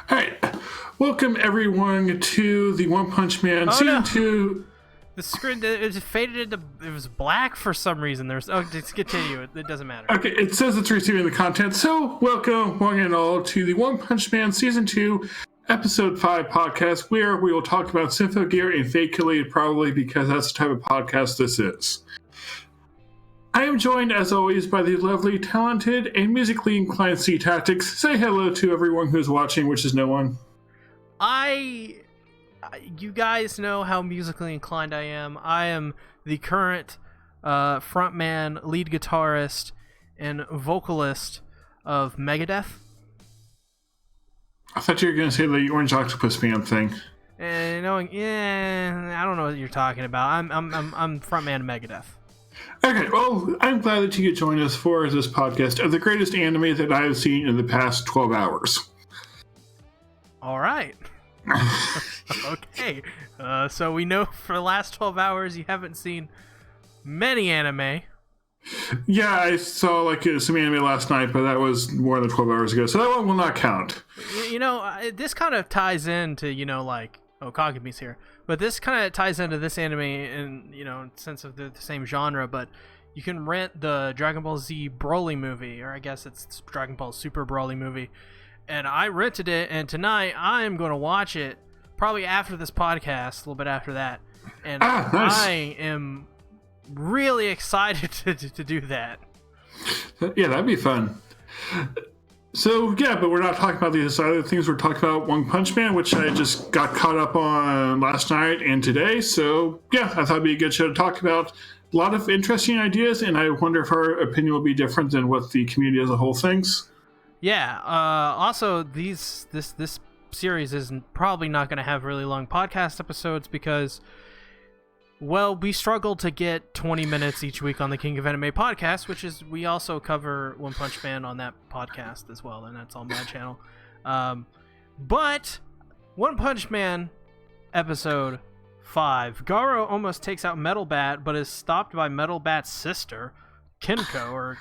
Alright, welcome everyone to the One Punch Man Season 2. The screen, it just faded into, it was black for some reason. Just continue, it doesn't matter. Okay, it says it's receiving the content, so welcome one and all to the One Punch Man Season 2, Episode 5 podcast, where we will talk about Sympho Gear and Fake-Killy, probably because that's the type of podcast this is. I am joined, as always, by the lovely, talented, and musically inclined C-Tactics. Say hello to everyone who's watching, which is no one. You guys know how musically inclined I am. I am the current frontman, lead guitarist, and vocalist of Megadeth. I thought you were going to say the Orange Octopus Man thing. And I don't know what you're talking about. I'm frontman of Megadeth. Okay, well, I'm glad that you could join us for this podcast of the greatest anime that I have seen in the past 12 hours. All right. Okay. So we know for the last 12 hours you haven't seen many anime. Yeah, I saw some anime last night, but that was more than 12 hours ago, so that one will not count. This kind of ties into, Kagami's here. But this kind of ties into this anime in sense of the same genre, but you can rent the Dragon Ball Z Broly movie, or I guess it's Dragon Ball Super Broly movie. And I rented it, and tonight I'm going to watch it, probably after this podcast, a little bit after that. And nice. I am really excited to do that. Yeah, that'd be fun. So, yeah, but we're not talking about these other things. We're talking about One Punch Man, which I just got caught up on last night and today. So, yeah, I thought it'd be a good show to talk about. A lot of interesting ideas, and I wonder if our opinion will be different than what the community as a whole thinks. Yeah. Also, this series is probably not going to have really long podcast episodes because, well, we struggle to get 20 minutes each week on the King of Anime podcast, which is we also cover One Punch Man on that podcast as well, and that's on my channel. But One Punch Man episode 5, Garo almost takes out Metal Bat, but is stopped by Metal Bat's sister, Kinko or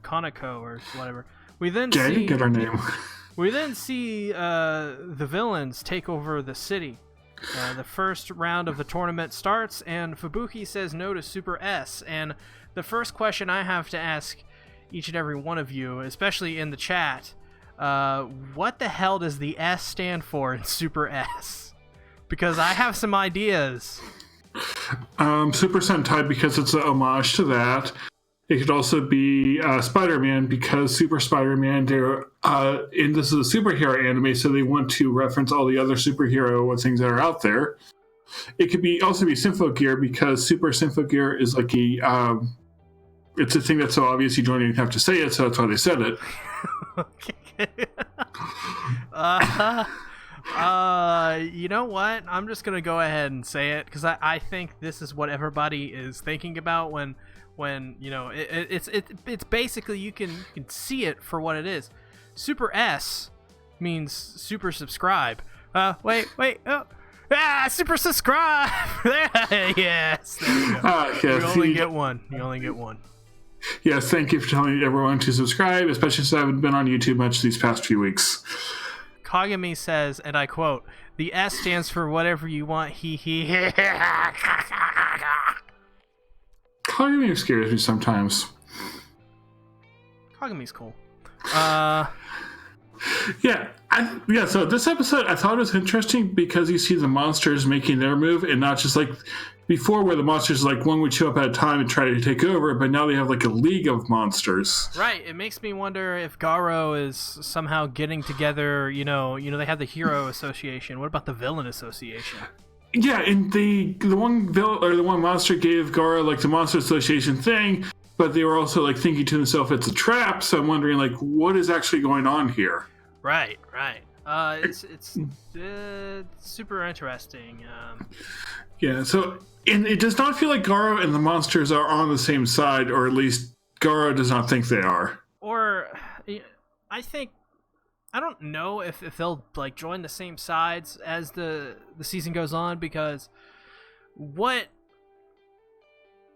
Kaneko or whatever. We then Get her name. We then see the villains take over the city. The first round of the tournament starts, and Fubuki says no to Super S. And the first question I have to ask each and every one of you, especially in the chat, what the hell does the S stand for in Super S? Because I have some ideas. Super Sentai, because it's an homage to that. It could also be Spider-Man, because Super Spider-Man, and this is a superhero anime, so they want to reference all the other superhero things that are out there. It could also be Sympho Gear, because Super Sympho Gear is like it's a thing that's so obvious you don't even have to say it, so that's why they said it. Okay. You know what? I'm just going to go ahead and say it, because I think this is what everybody is thinking about when it's basically you can see it for what it is. Super S means super subscribe. Super subscribe. Yes, there you go. Yes, you only get one. You only get one. Yes, thank you for telling everyone to subscribe, especially since I haven't been on YouTube much these past few weeks. Kagami says, and I quote, "The S stands for whatever you want. He." Kagami scares me sometimes. Kagami's cool. So this episode, I thought it was interesting because you see the monsters making their move, and not just like before where the monsters one would show up at a time and try to take over, but now they have a league of monsters. Right. It makes me wonder if Garo is somehow getting together, they have the Hero Association. What about the Villain Association? Yeah, and the one villain or the one monster gave Garo the Monster Association thing, but they were also thinking to themselves it's a trap. So I'm wondering what is actually going on here. Right. It's super interesting. Yeah. So and it does not feel like Garo and the monsters are on the same side, or at least Garo does not think they are. Or I don't know if they'll join the same sides as the season goes on, because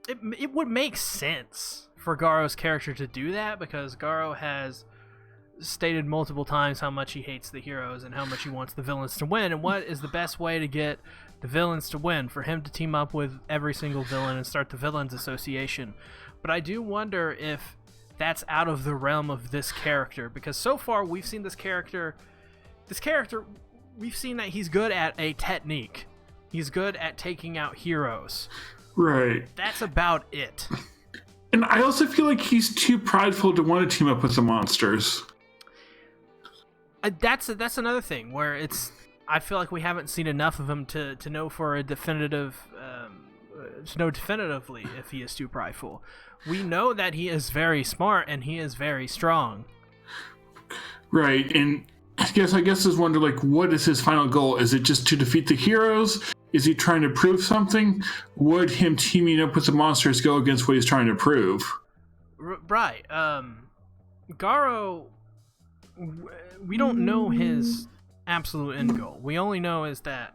it would make sense for Garo's character to do that, because Garo has stated multiple times how much he hates the heroes and how much he wants the villains to win. And what is the best way to get the villains to win? For him to team up with every single villain and start the Villains Association. But I do wonder if that's out of the realm of this character, because so far we've seen this character, we've seen that he's good at a technique. He's good at taking out heroes. Right. That's about it. And I also feel like he's too prideful to want to team up with the monsters. That's another thing where I feel like we haven't seen enough of him to know for a definitive, to know definitively if he is too prideful. We know that he is very smart and he is very strong. Right, and I guess is wonder, like, what is his final goal? Is it just to defeat the heroes? Is he trying to prove something? Would him teaming up with the monsters go against what he's trying to prove? Right. Garo, we don't know his absolute end goal. We only know is that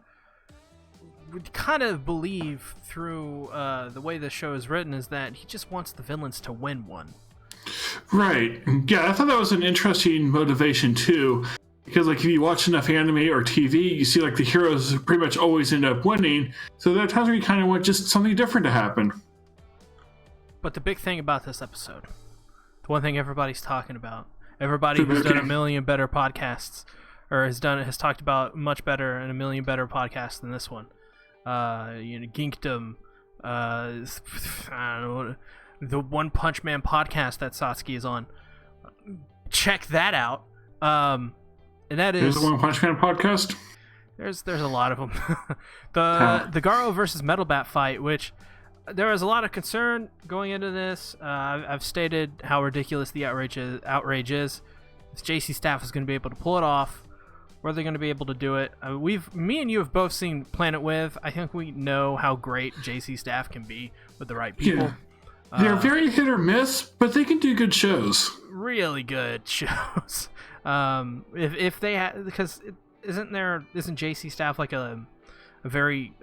we kind of believe through the way the show is written is that he just wants the villains to win one. Right. Yeah, I thought that was an interesting motivation too. Because, like, if you watch enough anime or TV, you see, like, the heroes pretty much always end up winning. So there are times where you kind of want just something different to happen. But the big thing about this episode, the one thing everybody's talking about, everybody who's done a million better podcasts, or has talked about much better and a million better podcasts than this one. Geekdom, I don't know, the One Punch Man podcast that Satsuki is on. Check that out. And that is, there's a One Punch Man podcast. There's a lot of them. the Garo versus Metal Bat fight, which there was a lot of concern going into this. I've stated how ridiculous the outrage is. If JC Staff is going to be able to pull it off, or are they going to be able to do it? Me and you have both seen Planet With. I think we know how great JC Staff can be with the right people. Yeah. They're very hit or miss, but they can do good shows. Really good shows. If they had, because isn't JC Staff like a very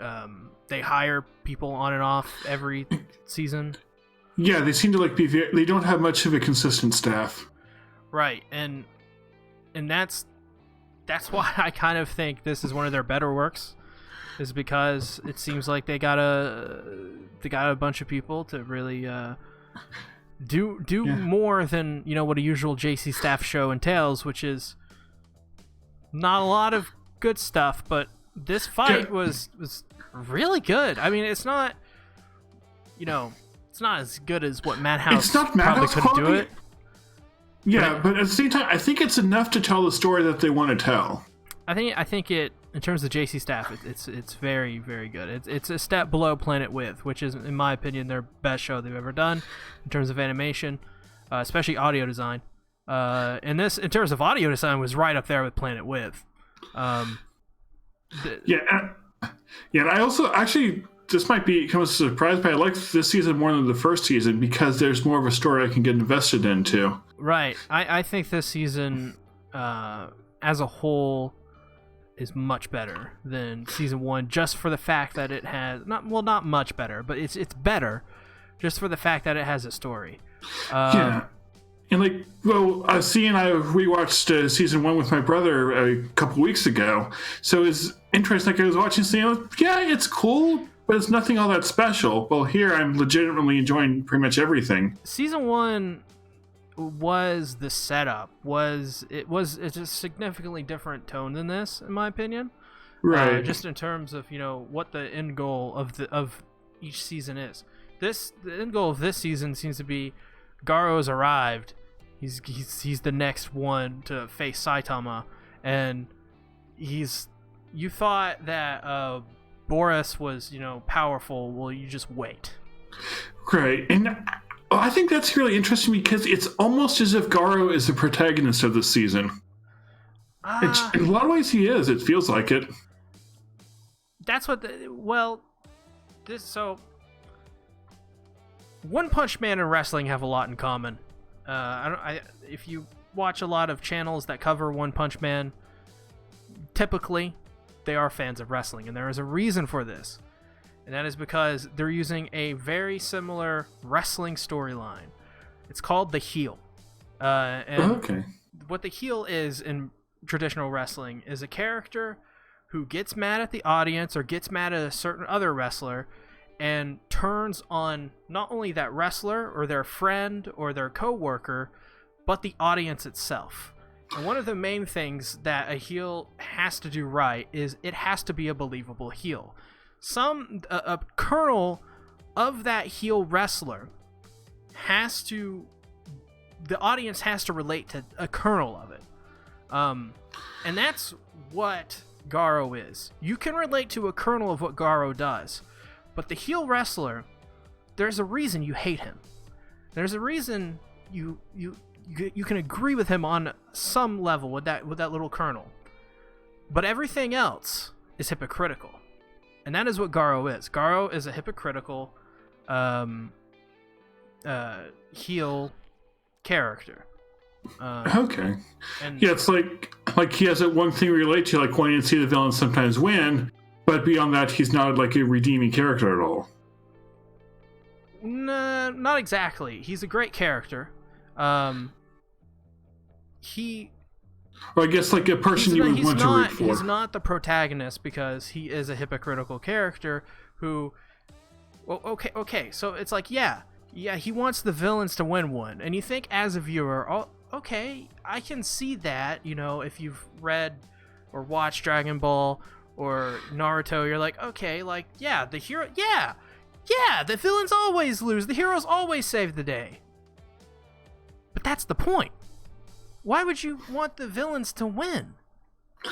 they hire people on and off every season? Yeah, they seem to like they don't have much of a consistent staff. Right, and that's why I kind of think this is one of their better works, is because it seems like they got a bunch of people to really do more than what a usual JC Staff show entails, which is not a lot of good stuff. But this fight was really good. I mean, it's not it's not as good as what Madhouse probably couldn't do it. Yeah, but at the same time, I think it's enough to tell the story that they want to tell. I think it, in terms of JC Staff, it's very, very good. It's a step below Planet With, which is, in my opinion, their best show they've ever done in terms of animation, especially audio design. And this, in terms of audio design, was right up there with Planet With. And I also actually, this might come as a surprise, but I like this season more than the first season because there's more of a story I can get invested into. Right. I think this season, as a whole, is much better than season one, just for the fact that it has not much better, but it's better, just for the fact that it has a story. And I rewatched season one with my brother a couple weeks ago, so it's interesting. Like I was watching, saying, yeah, it's cool, but it's nothing all that special. Well, here I'm legitimately enjoying pretty much everything. Season one was the setup. It's a significantly different tone than this, in my opinion. Right. Just in terms of what the end goal of each season is. The end goal of this season seems to be Garo's arrived. He's the next one to face Saitama, and you thought that Boris was powerful. Well, you just wait. Right. And I think that's really interesting because it's almost as if Garo is the protagonist of this season. In a lot of ways he is. It feels like it. That's what One Punch Man and wrestling have a lot in common. If you watch a lot of channels that cover One Punch Man, typically they are fans of wrestling, and there is a reason for this. And that is because they're using a very similar wrestling storyline. It's called The Heel. And what the heel is in traditional wrestling is a character who gets mad at the audience or gets mad at a certain other wrestler and turns on not only that wrestler or their friend or their coworker, but the audience itself. And one of the main things that a heel has to do right is it has to be a believable heel. A kernel of that heel wrestler the audience has to relate to a kernel of it. And that's what Garo is. You can relate to a kernel of what Garo does, but the heel wrestler, there's a reason you hate him. There's a reason you can agree with him on some level with that little kernel, but everything else is hypocritical, and that is what Garo is. Garo is a hypocritical heel character. Okay. Yeah, it's like he has that one thing we relate to, like wanting to see the villain sometimes win, but beyond that, he's not like a redeeming character at all. Nah, not exactly. He's a great character. Or I guess like a person you would want to root for. He's not the protagonist because he is a hypocritical character who... Well, okay, so it's like, yeah, he wants the villains to win one. And you think as a viewer, oh, okay, I can see that, if you've read or watched Dragon Ball or Naruto, you're like, okay, like, yeah, the hero, yeah, the villains always lose, the heroes always save the day. But that's the point. Why would you want the villains to win?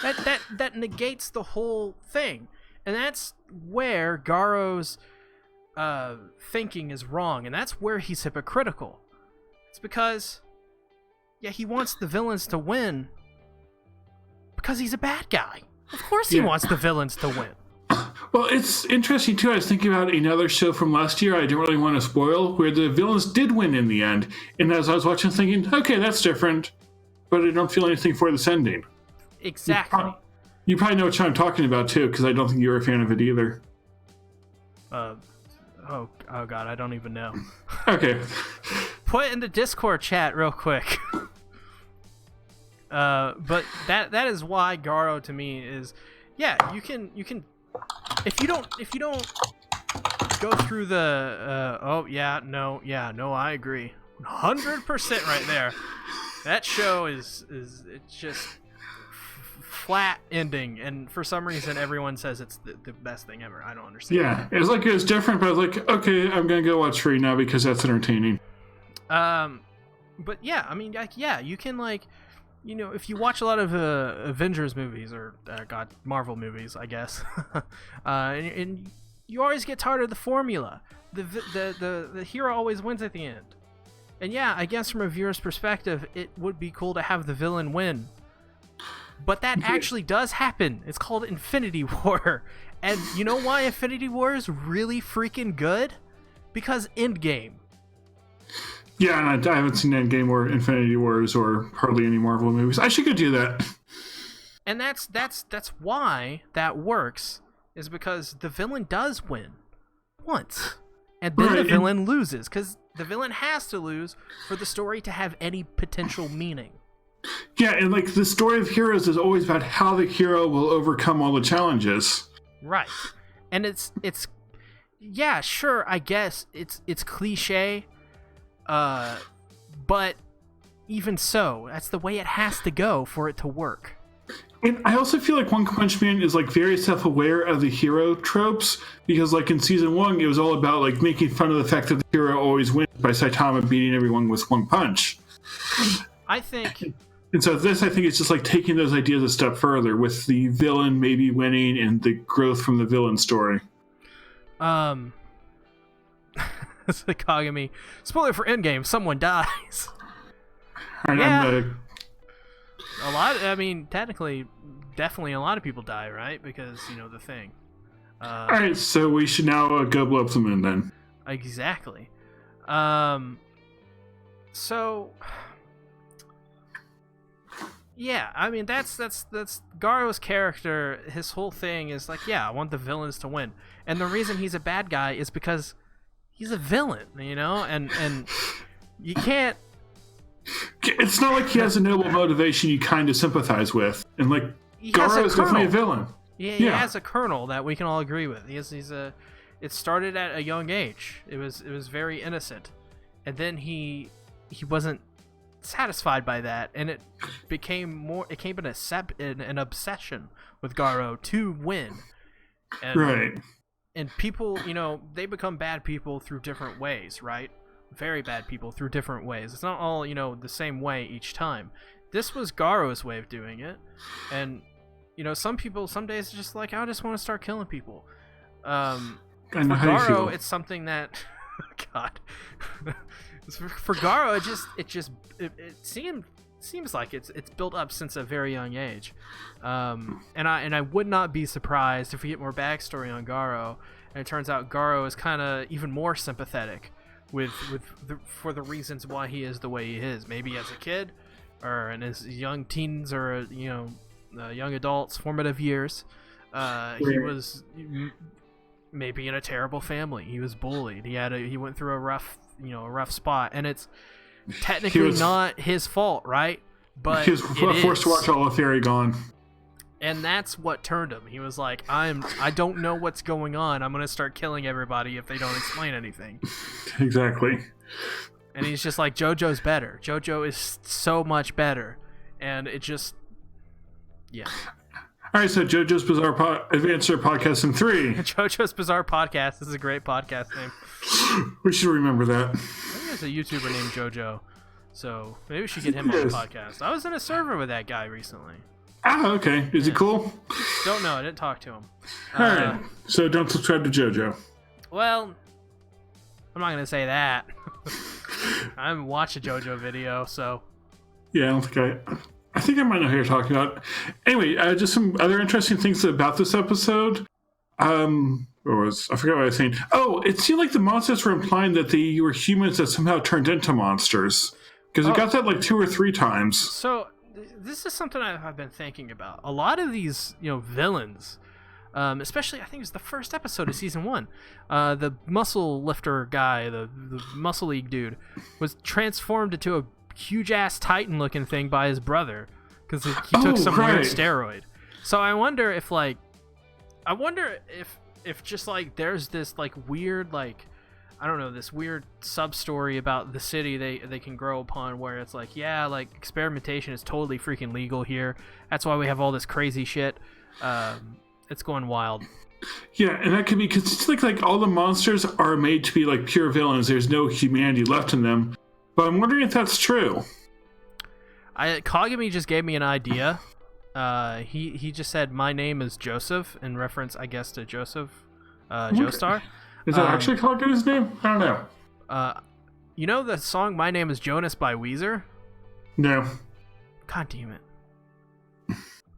That negates the whole thing. And that's where Garo's thinking is wrong, and that's where he's hypocritical. It's because, yeah, he wants the villains to win because he's a bad guy. Of course he wants the villains to win. Well, it's interesting, too. I was thinking about another show from last year I didn't really want to spoil, where the villains did win in the end. And as I was watching, thinking, okay, that's different, but I don't feel anything for this ending. Exactly. You probably know what show I'm talking about, too, because I don't think you're a fan of it either. Oh God, I don't even know. Okay. Put it in the Discord chat real quick. But that is why Garo to me is, yeah, you can if you don't go through the no, I agree 100% right there. That show is it's just flat ending, and for some reason everyone says it's the best thing ever. I don't understand. Yeah, it was different, but I was like, okay, I'm gonna go watch Free now because that's entertaining. But yeah, I mean, like, yeah, you can, like, if you watch a lot of Avengers movies or Marvel movies, I guess, and you always get tired of the formula. The hero always wins at the end, and yeah, I guess from a viewer's perspective, it would be cool to have the villain win. But that actually does happen. It's called Infinity War. And you know why Infinity War is really freaking good? Because Endgame. Yeah, and I haven't seen Endgame or Infinity Wars or hardly any Marvel movies. I should go do that. And that's why that works, is because the villain does win once. And then the villain loses, because the villain has to lose for the story to have any potential meaning. Yeah, and like the story of heroes is always about how the hero will overcome all the challenges. Right. And it's yeah, sure, I guess it's cliche, but even so, that's the way it has to go for it to work. And I also feel like One Punch Man is like very self-aware of the hero tropes, because like in season 1 it was all about like making fun of the fact that the hero always wins by Saitama beating everyone with one punch. I think... And so this, I think, is just like taking those ideas a step further with the villain maybe winning and the growth from the villain story. It's like Kagami. Spoiler for Endgame, someone dies. And yeah. Technically, definitely a lot of people die, right? Because, the thing. Alright, so we should now go blow up the moon then. Exactly. So... Yeah, I mean, that's Garo's character. His whole thing is like, yeah, I want the villains to win. And the reason he's a bad guy is because he's a villain, and you can't... it's not like he has a noble motivation you kind of sympathize with, and like Garo is definitely a villain. Yeah, he has a kernel that we can all agree with. It started at a young age. It was very innocent, and then he wasn't satisfied by that, and it became an obsession with Garo to win. And, right. And people, they become bad people through different ways, right? Very bad people through different ways. It's not all, the same way each time. This was Garo's way of doing it, and some people, some days, it's just like, I just want to start killing people. For Garo, it's something that, God, for Garo, it seems like it's built up since a very young age, and I would not be surprised if we get more backstory on Garo, and it turns out Garo is kind of even more sympathetic for the reasons why he is the way he is. Maybe as a kid, or in his young teens, or young adults, formative years, he was maybe in a terrible family. He was bullied. He went through a rough spot, and it's technically not his fault, right? But he was forced to watch all of Theory Gone, and that's what turned him. He was like, I don't know what's going on. I'm gonna start killing everybody if they don't explain anything. Exactly. And he's just like, JoJo's better. JoJo is so much better, and it just, yeah. All right, so JoJo's Bizarre Adventure Podcast in 3. JoJo's Bizarre Podcast. This is a great podcast name. We should remember that. I think there's a YouTuber named JoJo, so maybe we should get him on the podcast. I was in a server with that guy recently. Ah, okay. Is he cool? Don't know. I didn't talk to him. All right. So don't subscribe to JoJo. Well, I'm not going to say that. I haven't watched a JoJo video, so. Yeah, I think I might know who you're talking about. Anyway, just some other interesting things about this episode. I forgot what I was saying. Oh, it seemed like the monsters were implying that they were humans that somehow turned into monsters. Because I got that like 2 or 3 times. So this is something I've been thinking about. A lot of these, villains, especially I think it was the first episode of season 1, the muscle lifter guy, the muscle league dude, was transformed into a huge ass Titan looking thing by his brother because he took some weird steroid. So I wonder if just like there's this like weird, like, I don't know, this weird sub story about the city they can grow upon, where it's like, yeah, like experimentation is totally freaking legal here. That's why we have all this crazy shit. It's going wild. Yeah, and that could be because it's like all the monsters are made to be like pure villains. There's no humanity left in them. But I'm wondering if that's true. Kagami just gave me an idea. He just said, my name is Joseph, in reference, I guess, to Joseph Joestar. Is that actually Kagami's name? I don't know. You know the song My Name is Jonas by Weezer? No. God damn it. Do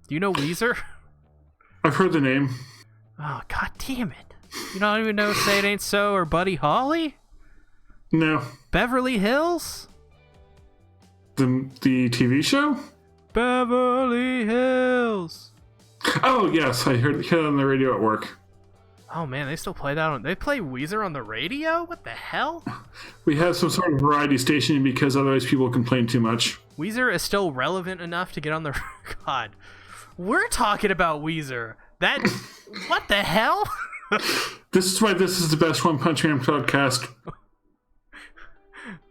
you know Weezer? I've heard the name. Oh, god damn it. You don't even know Say It Ain't So or Buddy Holly? No. Beverly Hills? The TV show? Beverly Hills. Oh, yes. I heard it on the radio at work. Oh, man, they still play that they play Weezer on the radio? What the hell? We have some sort of variety station because otherwise people complain too much. Weezer is still relevant enough to get on the... God. We're talking about Weezer. What the hell? This is why this is the best One Punch Man podcast.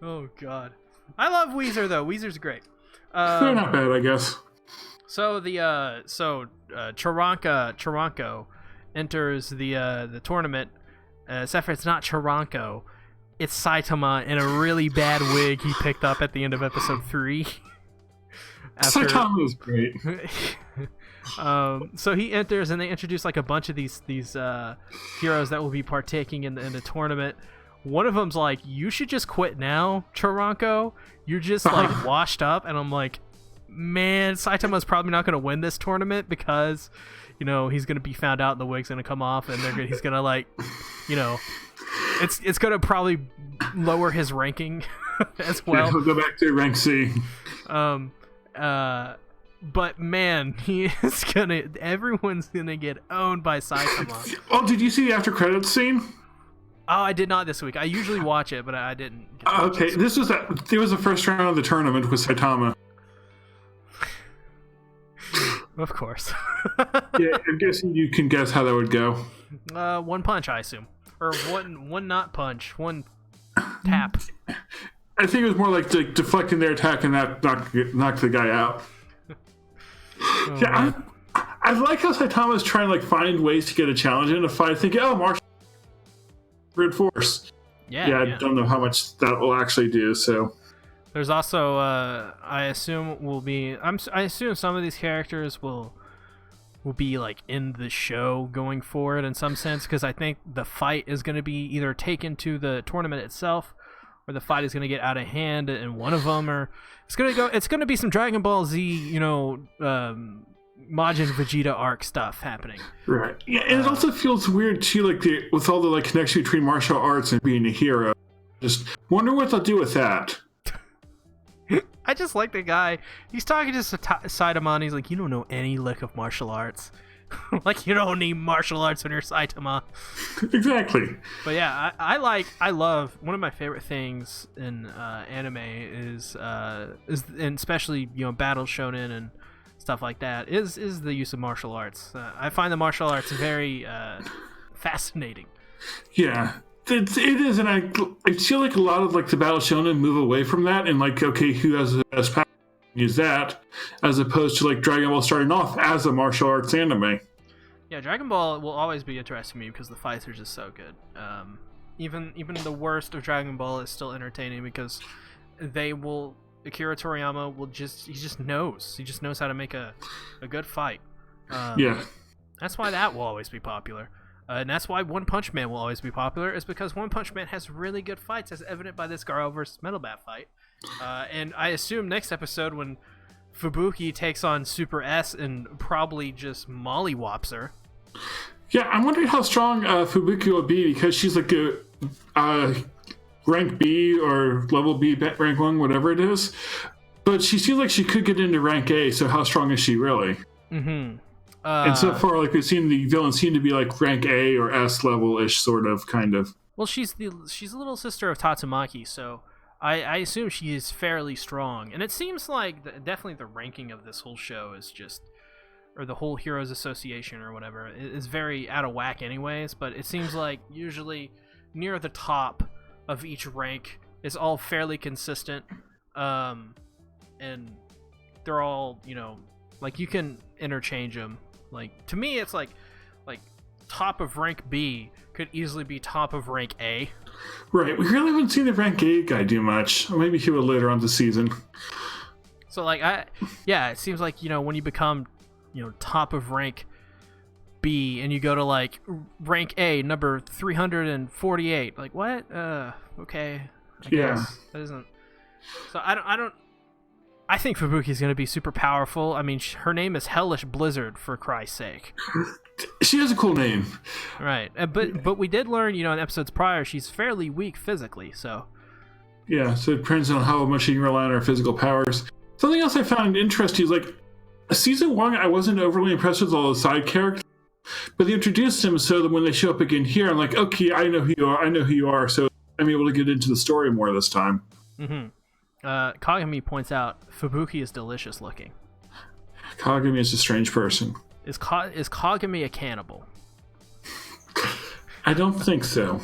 Oh, God. I love Weezer, though. Weezer's great. They're not bad, I guess. So Charanko enters the tournament. Except for it's not Charanko. It's Saitama in a really bad wig he picked up at the end of episode 3. Saitama is great. So he enters and they introduce like a bunch of these heroes that will be partaking in the tournament. One of them's like, you should just quit now, Charanko. You're just like washed up. And I'm like, man, Saitama's probably not going to win this tournament because, he's going to be found out and the wig's going to come off and he's going to like, it's going to probably lower his ranking as well. Yeah, he'll go back to rank C. But man, everyone's gonna get owned by Saitama. Oh, did you see the after credits scene? I did not this week. I usually watch it, but I didn't. Okay, it was the first round of the tournament with Saitama. Of course. Yeah, I'm guessing you can guess how that would go. One punch, I assume, or one not punch, one tap. I think it was more like deflecting their attack and that knocked the guy out. Oh, yeah, I like how Saitama's trying to like find ways to get a challenge in a fight. Thinking, martial grid force. Yeah, I don't know how much that will actually do. So there's also, I assume I assume some of these characters will be like in the show going forward in some sense, because I think the fight is going to be either taken to the tournament itself, or the fight is going to get out of hand in one of them, or it's going to be some Dragon Ball Z, Majin Vegeta arc stuff happening. Right. Yeah, and it also feels weird too, like with all the like connection between martial arts and being a hero. Just wonder what they'll do with that. I just like the guy. He's talking to Saitama, and he's like, "You don't know any lick of martial arts. Like, you don't need martial arts when you're Saitama." Exactly. But yeah, I love, one of my favorite things in anime is and especially battle shonen and stuff like that is the use of martial arts. I find the martial arts very fascinating. Yeah. It is, and I feel like a lot of like the battle shonen move away from that, and like, okay, who has the best power? Use that, as opposed to like Dragon Ball starting off as a martial arts anime. Yeah, Dragon Ball will always be interesting to me because the fights are just so good. Even the worst of Dragon Ball is still entertaining because Akira Toriyama he just knows how to make a good fight. Yeah, that's why that will always be popular. And that's why One Punch Man will always be popular, is because One Punch Man has really good fights, as evident by this Garo versus Metal Bat fight. And I assume next episode, when Fubuki takes on Super S and probably just mollywops her. Yeah, I'm wondering how strong Fubuki will be, because she's like a rank B or level B, rank 1, whatever it is. But she seems like she could get into rank A, so how strong is she really? Mm-hmm. And so far, like, we've seen the villains seem to be like rank A or S level-ish, sort of, kind of. Well, she's a little sister of Tatsumaki, so I assume she is fairly strong. And it seems like definitely the ranking of this whole show is just, or the whole Heroes Association or whatever, is very out of whack anyways, but it seems like usually near the top of each rank is all fairly consistent. And they're all, like, you can interchange them. Like, to me, it's like top of rank B could easily be top of rank A. Right. We really haven't seen the rank A guy do much. Or maybe he will later on the season. So, like, it seems like, when you become, top of rank B and you go to, like, rank A, number 348. Like, what? Okay. I guess. That isn't... So, I think Fubuki's going to be super powerful. I mean, her name is Hellish Blizzard, for Christ's sake. She has a cool name. Right. But we did learn, in episodes prior, she's fairly weak physically, so... Yeah, so it depends on how much you can rely on her physical powers. Something else I found interesting is, like, season 1, I wasn't overly impressed with all the side characters, but they introduced them so that when they show up again here, I'm like, okay, I know who you are, so I'm able to get into the story more this time. Mm-hmm. Kagami points out Fubuki is delicious looking. Kagami is a strange person. Is Kagami a cannibal? I don't think so.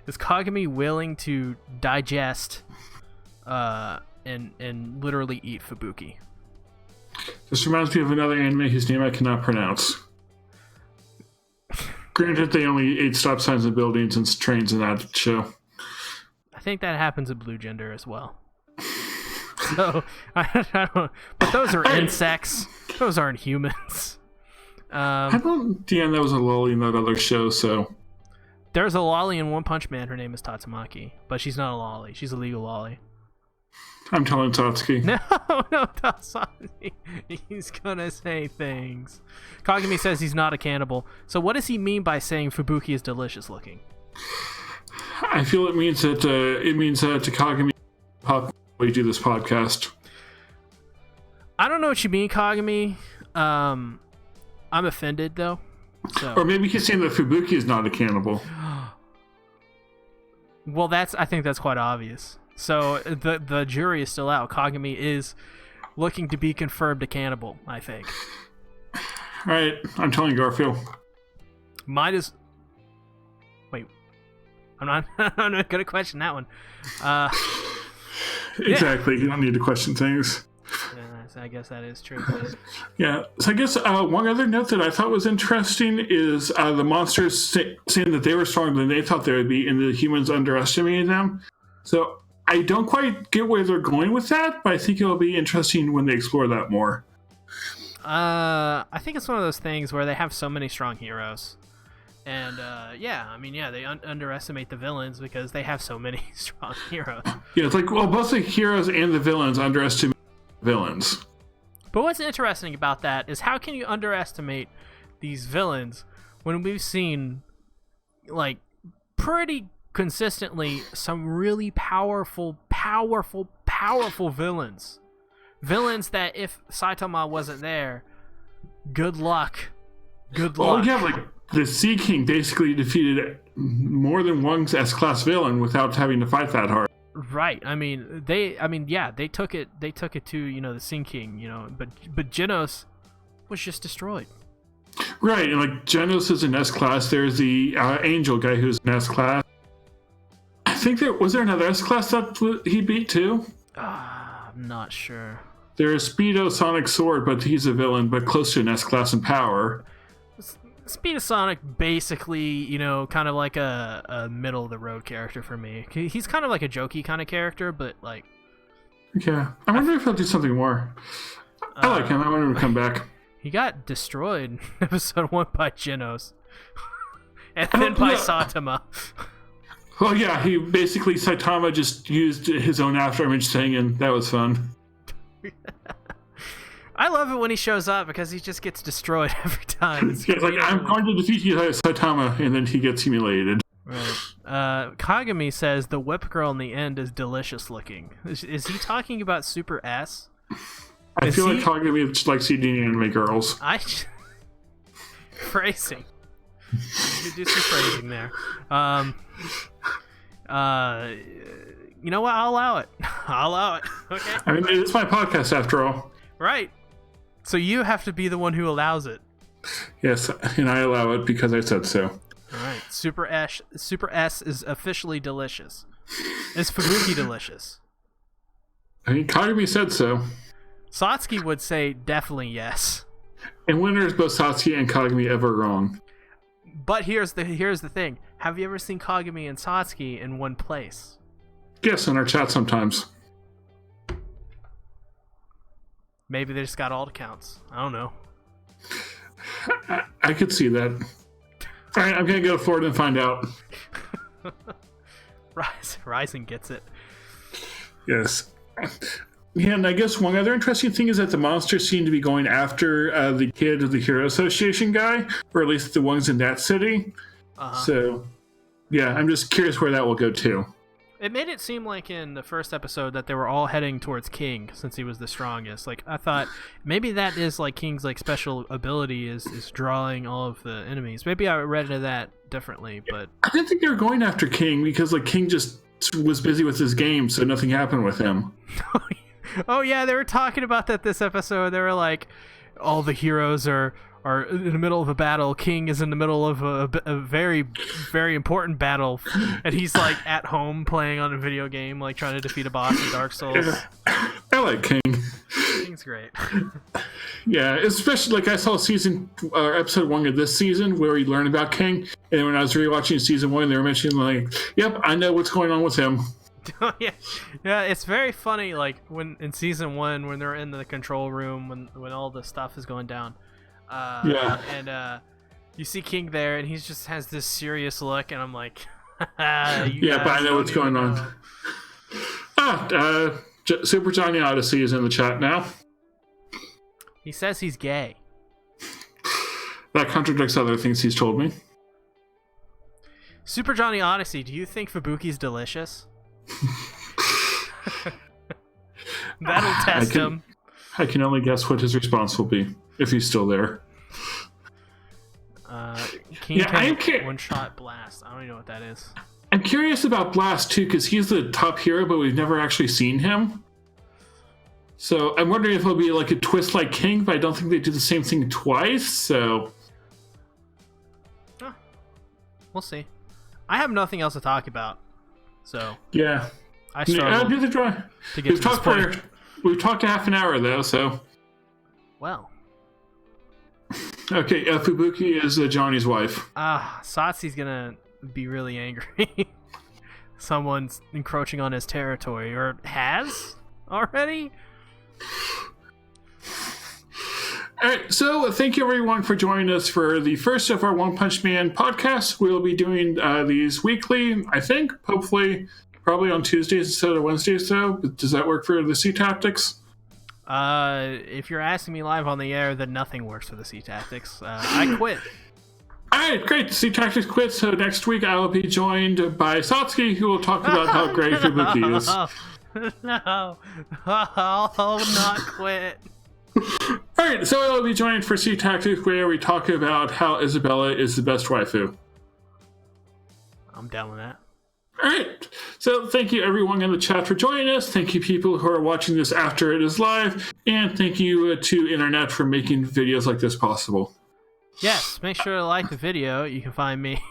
Is Kagami willing to digest and literally eat Fubuki? This reminds me of another anime whose name I cannot pronounce. Granted, they only ate stop signs and buildings and trains in that show. I think that happens in Blue Gender as well. So, I don't... But those are insects. Those aren't humans. I don't... Yeah, that was a lolly in that other show, so... There's a lolly in One Punch Man. Her name is Tatsumaki. But she's not a lolly. She's a legal lolly. I'm telling Tatsuki. No, Tatsumaki. He's gonna say things. Kagami says he's not a cannibal. So what does he mean by saying Fubuki is delicious looking? I feel it means that to Kagami we do this podcast. I don't know what you mean, Kagami. I'm offended though. So. Or maybe he's saying that Fubuki is not a cannibal. Well, I think that's quite obvious. So the jury is still out. Kagami is looking to be confirmed a cannibal, I think. All right, I'm telling you, Garfield. Wait, I'm not gonna question that one. Exactly. You don't need to question things. Yeah, I guess that is true. Yeah. So I guess one other note that I thought was interesting is the monsters saying that they were stronger than they thought they would be, and the humans underestimating them. So I don't quite get where they're going with that, but I think it'll be interesting when they explore that more. I think it's one of those things where they have so many strong heroes. And, they underestimate the villains because they have so many strong heroes. Yeah, it's like, well, both the heroes and the villains underestimate villains. But what's interesting about that is how can you underestimate these villains when we've seen, like, pretty consistently some really powerful villains. Villains that if Saitama wasn't there, good luck. Well, yeah, like the Sea King basically defeated more than one S-class villain without having to fight that hard. Right. They took it to, the Sea King, but Genos was just destroyed. Right, and like Genos is an S-class. There's the Angel guy who's an S-class. I think was there another S-class that he beat too? I'm not sure. There's Speedo Sonic Sword, but he's a villain, but close to an S-class in power. Speed of Sonic, basically, kind of like a middle-of-the-road character for me. He's kind of like a jokey kind of character, but, like... Yeah. I wonder if he'll do something more. I like him. I want him to come back. He got destroyed in episode 1 by Genos. And then by Saitama. Well, yeah, Saitama just used his own afterimage thing, and that was fun. I love it when he shows up because he just gets destroyed every time. It's like, I'm going to defeat you, Saitama, and then he gets humiliated. Right. Kagami says the whip girl in the end is delicious looking. Is he talking about Super S? I feel like Kagami likes eating anime girls. Phrasing. You do some phrasing there. You know what? I'll allow it. Okay. I mean, it's my podcast after all. Right. So you have to be the one who allows it. Yes, and I allow it because I said so. All right. Super S is officially delicious. Is Fubuki delicious? I mean, Kagami said so. Satsuki would say definitely yes. And when is both Satsuki and Kagami ever wrong? But here's the thing. Have you ever seen Kagami and Satsuki in one place? Yes, in our chat sometimes. Maybe they just got alt accounts. I don't know. I could see that. All right, I'm going to go forward and find out. Rising gets it. Yes. Yeah, and I guess one other interesting thing is that the monsters seem to be going after the kid of the Hero Association guy, or at least the ones in that city. Uh-huh. So, yeah, I'm just curious where that will go to. It made it seem like in the first episode that they were all heading towards King since he was the strongest. Like, I thought maybe that is like King's like special ability is drawing all of the enemies. Maybe I read into that differently, but I didn't think they were going after King because like King just was busy with his game, so nothing happened with him. Oh yeah, they were talking about that this episode. They were like, all the heroes are in the middle of a battle. King is in the middle of a very, very important battle, and he's like at home playing on a video game, like trying to defeat a boss in Dark Souls. I like King. King's great. Yeah, especially like I saw episode 1 of this season where we learned about King, and when I was rewatching season 1, they were mentioning like, "Yep, I know what's going on with him." Oh, yeah, it's very funny. Like when in season 1, when they're in the control room, when all the stuff is going down. And you see King there, and he just has this serious look, and I'm like, yeah, but I know what's going on. Super Johnny Odyssey is in the chat now. He says he's gay. That contradicts other things he's told me. Super Johnny Odyssey, do you think Fubuki's delicious? That'll test him. I can only guess what his response will be if he's still there. King one-shot blast. I don't even know what that is. I'm curious about Blast too, because he's the top hero, but we've never actually seen him. So I'm wondering if it'll be like a twist like King, but I don't think they do the same thing twice. So we'll see. I have nothing else to talk about, so yeah, I struggle do the draw. to get to this point. We've talked a half an hour though, so Well, okay. Fubuki is Johnny's wife. Satsi's gonna be really angry. Someone's encroaching on his territory, or has already. All right, so thank you everyone for joining us for the first of our One Punch Man podcasts. We'll be doing these weekly, I think, hopefully, probably on Tuesdays instead of Wednesdays, though. Does that work for the C-Tactics? If you're asking me live on the air, then nothing works for the C-Tactics. I quit. All right, great. C-Tactics quit, so next week I will be joined by Satsuki, who will talk about how great Fubuki is. No, I'll not quit. All right, so I will be joined for C-Tactics, where we talk about how Isabella is the best waifu. I'm down with that. All right, so thank you everyone in the chat for joining us. Thank you people who are watching this after it is live, and thank you to Internet for making videos like this possible. Yes, make sure to like the video. You can find me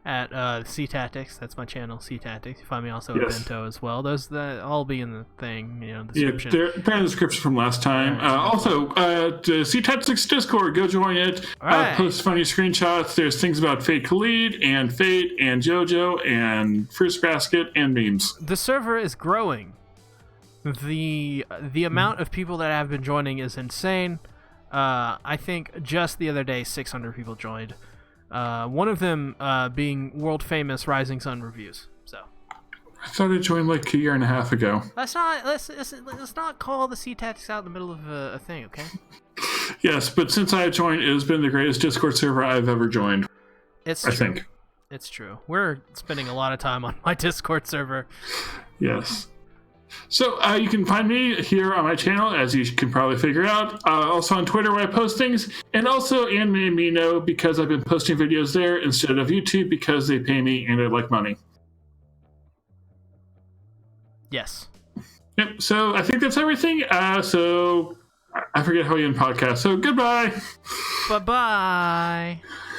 at C-Tactics. That's my channel, C-Tactics. You find me also at Bento as well. Those that all be in the thing, the description. Yeah, they're in the description from last time. Also, the C-Tactics Discord, go join it. Right. Post funny screenshots. There's things about Fate Khalid and Fate and JoJo and Fruits Basket and memes. The server is growing. The amount of people that have been joining is insane. I think just the other day, 600 people joined. One of them being world famous Rising Sun reviews. So I thought I joined like a year and a half ago. let's not call the C-Tactics out in the middle of a thing, okay? Yes, but since I joined, it has been the greatest Discord server I've ever joined. It's true. I think it's true. We're spending a lot of time on my Discord server. Yes. So you can find me here on my channel, as you can probably figure out. Also on Twitter where I post things, and also Anime and Mino, because I've been posting videos there instead of YouTube because they pay me and I like money. Yes. Yep. So I think that's everything. So I forget how you end podcast. So goodbye. Bye-bye.